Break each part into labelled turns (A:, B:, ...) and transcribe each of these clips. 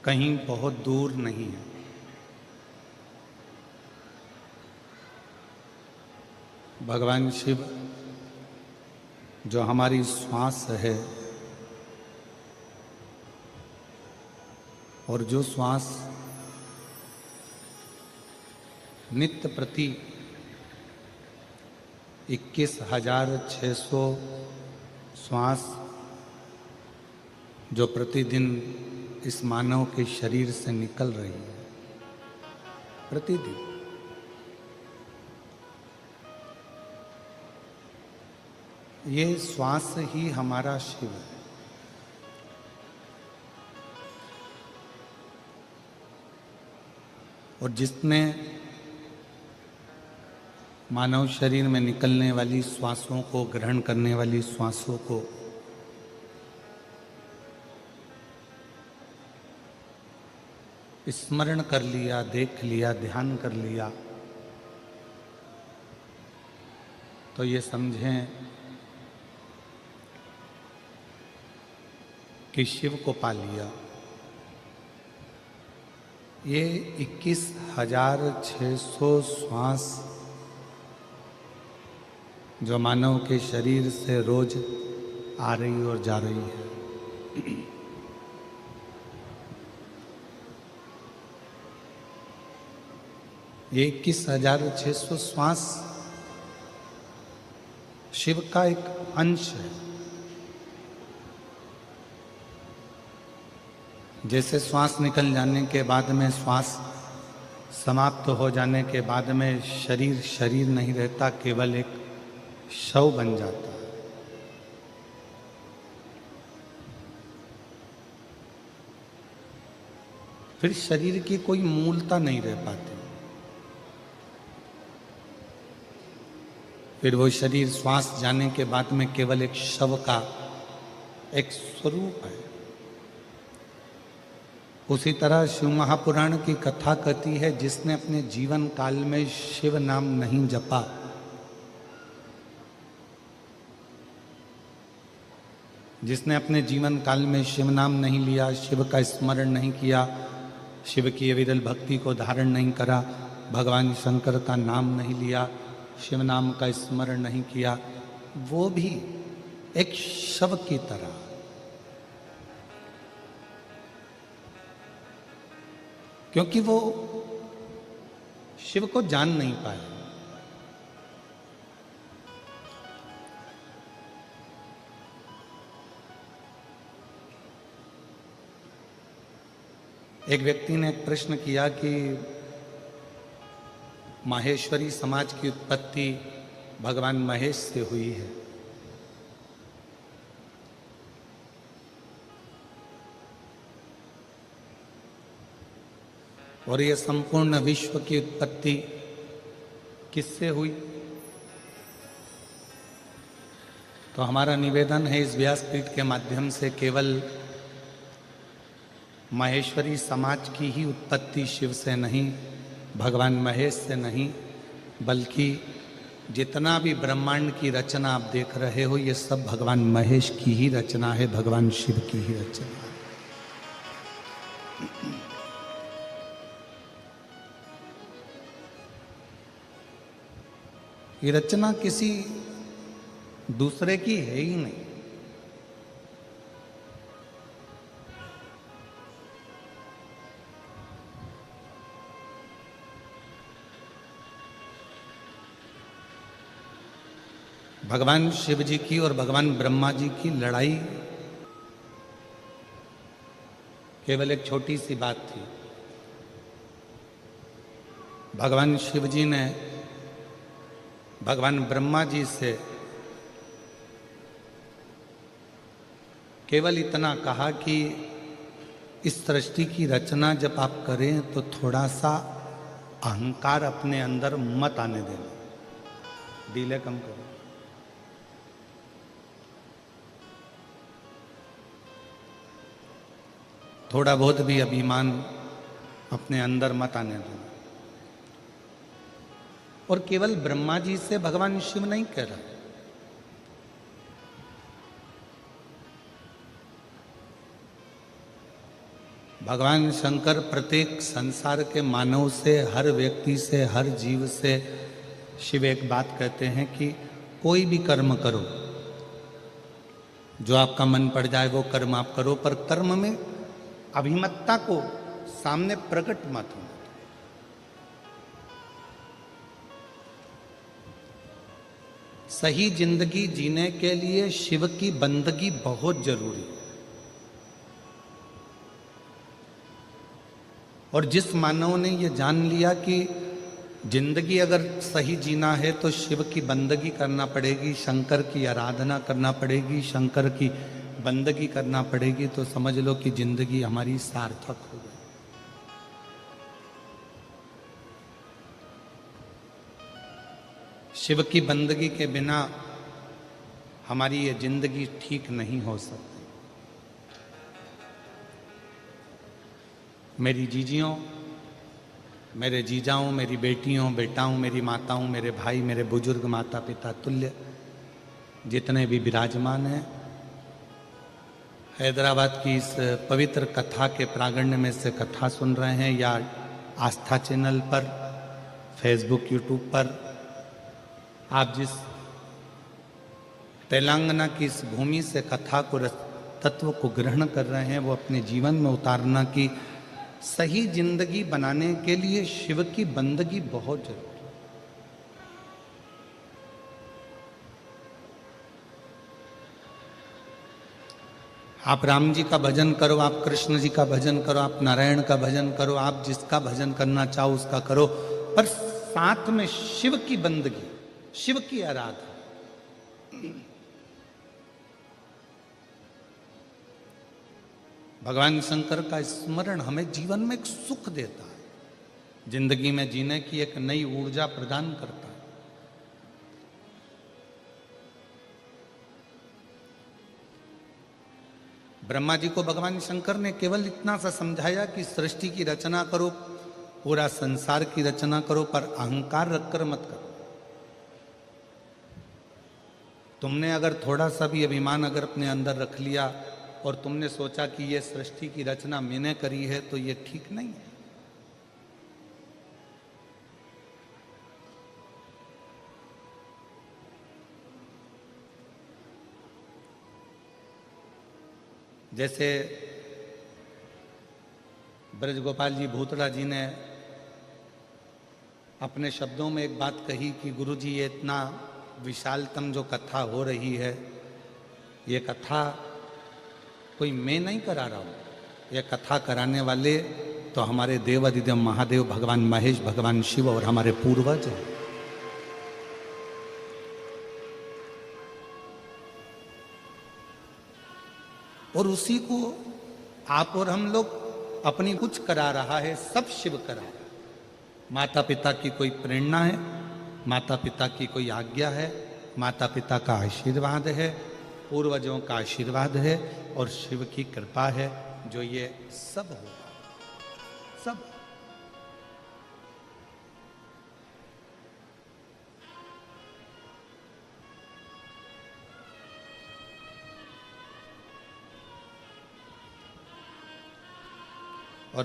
A: कहीं बहुत दूर नहीं है। भगवान शिव जो हमारी श्वास है और जो श्वास नित्य प्रति 21,600 श्वास जो प्रतिदिन इस मानव के शरीर से निकल रही है, प्रतिदिन ये श्वास ही हमारा शिव है। और जिसने मानव शरीर में निकलने वाली श्वासों को, ग्रहण करने वाली श्वासों को स्मरण कर लिया, देख लिया, ध्यान कर लिया, तो ये समझें कि शिव को पा लिया। ये 21,600 श्वास जो मानव के शरीर से रोज आ रही और जा रही है, ये 21,600 श्वास शिव का एक अंश है। जैसे श्वास निकल जाने के बाद में, श्वास समाप्त हो जाने के बाद में शरीर नहीं रहता, केवल एक शव बन जाता है। फिर शरीर की कोई मूलता नहीं रह पाती। फिर वो शरीर श्वास जाने के बाद में केवल एक शव का एक स्वरूप है। उसी तरह शिव महापुराण की कथा कहती है, जिसने अपने जीवन काल में शिव नाम नहीं जपा, जिसने अपने जीवन काल में शिव नाम नहीं लिया, शिव का स्मरण नहीं किया, शिव की विरल भक्ति को धारण नहीं करा, भगवान शंकर का नाम नहीं लिया, शिव नाम का स्मरण नहीं किया, वो भी एक शव की तरह, क्योंकि वो शिव को जान नहीं पाए। एक व्यक्ति ने एक प्रश्न किया कि माहेश्वरी समाज की उत्पत्ति भगवान महेश से हुई है, और ये संपूर्ण विश्व की उत्पत्ति किससे हुई? तो हमारा निवेदन है इस व्यासपीठ के माध्यम से, केवल माहेश्वरी समाज की ही उत्पत्ति शिव से नहीं, भगवान महेश से नहीं, बल्कि जितना भी ब्रह्मांड की रचना आप देख रहे हो, ये सब भगवान महेश की ही रचना है, भगवान शिव की ही रचना है। ये रचना किसी दूसरे की है ही नहीं। भगवान शिव जी की और भगवान ब्रह्मा जी की लड़ाई केवल एक छोटी सी बात थी। भगवान शिव जी ने भगवान ब्रह्मा जी से केवल इतना कहा कि इस सृष्टि की रचना जब आप करें तो थोड़ा सा अहंकार अपने अंदर मत आने देना, डीले कम करो। थोड़ा बहुत भी अभिमान अपने अंदर मत आने देना। और केवल ब्रह्मा जी से भगवान शिव नहीं कह रहा, भगवान शंकर प्रत्येक संसार के मानव से, हर व्यक्ति से, हर जीव से शिव एक बात कहते हैं कि कोई भी कर्म करो, जो आपका मन पड़ जाए वो कर्म आप करो, पर कर्म में अभिमतता को सामने प्रकट मत हो। सही जिंदगी जीने के लिए शिव की बंदगी बहुत जरूरी है। और जिस मानव ने ये जान लिया कि जिंदगी अगर सही जीना है तो शिव की बंदगी करना पड़ेगी, शंकर की आराधना करना पड़ेगी, शंकर की बंदगी करना पड़ेगी, तो समझ लो कि जिंदगी हमारी सार्थक हो गई। शिव की बंदगी के बिना हमारी ये जिंदगी ठीक नहीं हो सकती। मेरी जीजियों, मेरे जीजाओं, मेरी बेटियों, बेटाओं, मेरी माताओं, मेरे भाई, मेरे बुजुर्ग, माता पिता तुल्य जितने भी विराजमान हैं, हैदराबाद की इस पवित्र कथा के प्रांगण में से कथा सुन रहे हैं या आस्था चैनल पर, फेसबुक, यूट्यूब पर, आप जिस तेलंगाना की इस भूमि से कथा को, तत्व को ग्रहण कर रहे हैं, वो अपने जीवन में उतारना कि सही जिंदगी बनाने के लिए शिव की बंदगी बहुत जरूरी है। आप राम जी का भजन करो, आप कृष्ण जी का भजन करो, आप नारायण का भजन करो, आप जिसका भजन करना चाहो उसका करो, पर साथ में शिव की बंदगी, शिव की आराधना। भगवान शंकर का स्मरण हमें जीवन में एक सुख देता है, जिंदगी में जीने की एक नई ऊर्जा प्रदान करता है। ब्रह्मा जी को भगवान शंकर ने केवल इतना सा समझाया कि सृष्टि की रचना करो, पूरा संसार की रचना करो, पर अहंकार रखकर मत करो। तुमने अगर थोड़ा सा भी अभिमान अगर अपने अंदर रख लिया और तुमने सोचा कि ये सृष्टि की रचना मैंने करी है, तो ये ठीक नहीं है। जैसे ब्रजगोपाल जी भूतड़ा जी ने अपने शब्दों में एक बात कही कि गुरु जी, ये इतना विशालतम जो कथा हो रही है, ये कथा कोई मैं नहीं करा रहा हूँ, ये कथा कराने वाले तो हमारे देवादिदेव महादेव भगवान महेश, भगवान शिव और हमारे पूर्वज हैं। और उसी को आप और हम लोग अपनी कुछ करा रहा है, सब शिव करा रहा है। माता पिता की कोई प्रेरणा है, माता पिता की कोई आज्ञा है, माता पिता का आशीर्वाद है, पूर्वजों का आशीर्वाद है और शिव की कृपा है, जो ये सब होगा, सब। और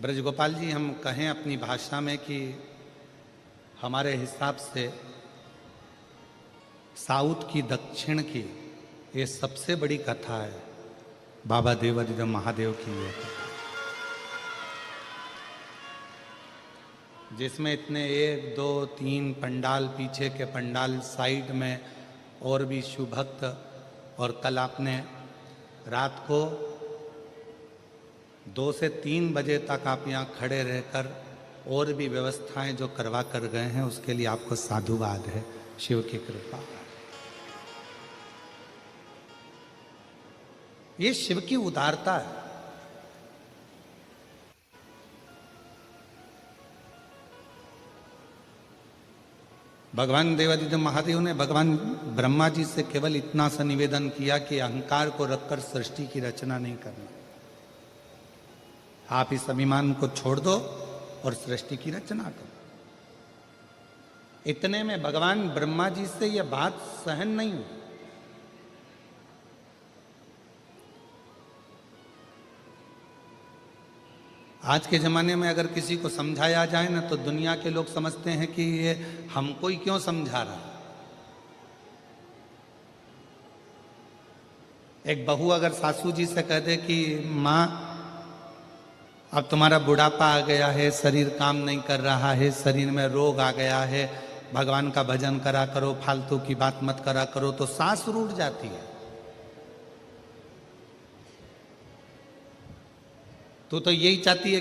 A: ब्रजगोपाल जी, हम कहें अपनी भाषा में कि हमारे हिसाब से साउथ की, दक्षिण की ये सबसे बड़ी कथा है बाबा देवादिदेव महादेव की ये कथा, जिसमें इतने 1, 2, 3 पंडाल, पीछे के पंडाल, साइड में और भी शिव भक्त। और कल आपने रात को 2 से 3 बजे तक आप यहाँ खड़े रहकर और भी व्यवस्थाएं जो करवा कर गए हैं, उसके लिए आपको साधुवाद है, शिव की कृपा। ये शिव की उदारता है। भगवान देवादिदेव महादेव ने भगवान ब्रह्मा जी से केवल इतना सा निवेदन किया कि अहंकार को रखकर सृष्टि की रचना नहीं करना, आप इस अभिमान को छोड़ दो और सृष्टि की रचना करो। इतने में भगवान ब्रह्मा जी से यह बात सहन नहीं हुई। आज के ज़माने में अगर किसी को समझाया जाए ना तो दुनिया के लोग समझते हैं कि ये हमको ही क्यों समझा रहा है। एक बहू अगर सासू जी से कह दे कि माँ अब तुम्हारा बुढ़ापा आ गया है, शरीर काम नहीं कर रहा है, शरीर में रोग आ गया है, भगवान का भजन करा करो, फालतू की बात मत करा करो, तो सांस रूठ जाती है। तू तो यही चाहती है